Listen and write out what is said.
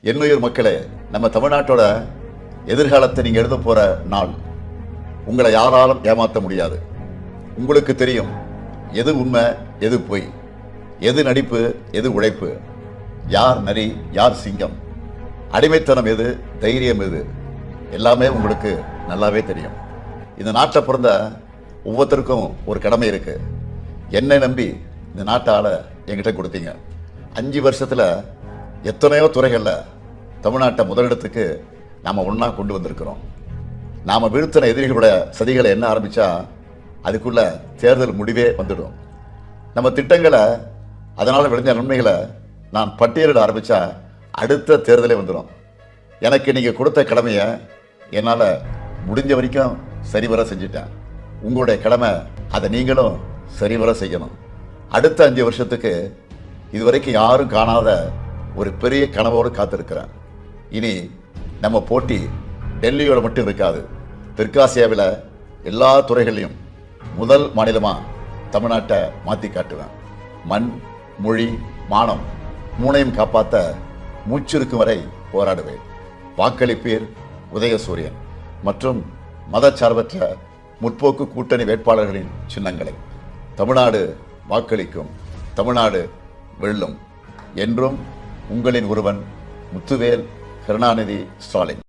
என்னுயிர் மக்களே, நம்ம தமிழ்நாட்டோட எதிர்காலத்தை நீங்க எழுத போற நாள். உங்களை யாராலும் ஏமாற்ற முடியாது. உங்களுக்கு தெரியும் எது உண்மை, எது பொய், எது நடிப்பு, எது உழைப்பு, யார் நரி, யார் சிங்கம், அடிமைத்தனம் எது, தைரியம் எது, எல்லாமே உங்களுக்கு நல்லாவே தெரியும். இந்த நாட்டை பிறந்த ஒவ்வொருத்தருக்கும் ஒரு கடமை இருக்கு. என்னை நம்பி இந்த நாட்டால என்கிட்ட கொடுத்தீங்க. 5 வருஷத்துல எத்தனையோ துறைகளில் தமிழ்நாட்டை முதலிடத்துக்கு நாம் ஒன்றா கொண்டு வந்திருக்கிறோம். நாம் வீழ்த்தின எதிரிகளோட சதிகளை என்ன ஆரம்பித்தா அதுக்குள்ள தேர்தல் முடிவே வந்துடும். நம்ம திட்டங்களை, அதனால் விளைஞ்ச நன்மைகளை நான் பட்டியலிட ஆரம்பித்தா அடுத்த தேர்தலே வந்துடும். எனக்கு நீங்கள் கொடுத்த கடமையை என்னால் முடிஞ்ச வரைக்கும் சரிவர செஞ்சிட்டேன். உங்களுடைய கடமை அதை நீங்களும் சரிவர செய்யணும். அடுத்த 5 வருஷத்துக்கு இதுவரைக்கும் யாரும் காணாத ஒரு பெரிய கனவோடு காத்திருக்கிறேன். இனி நம்ம போட்டி டெல்லியோட மட்டும் இருக்காது. தெற்காசியாவில் எல்லா துறைகளையும் முதல் மாநிலமாக தமிழ்நாட்டை மாற்றி காட்டுவேன். மண், மொழி, மானம் 3ஐயும் காப்பாற்ற மூச்சிருக்கும் வரை போராடுவேன். வாக்களிப்பீர் உதயசூரியன் மற்றும் மதச்சார்பற்ற முற்போக்கு கூட்டணி வேட்பாளர்களின் சின்னங்களை. தமிழ்நாடு வாக்களிக்கும், தமிழ்நாடு வெல்லும். என்றும் உங்களின் ஒருவன், முத்துவேல் கருணாநிதி ஸ்டாலின்.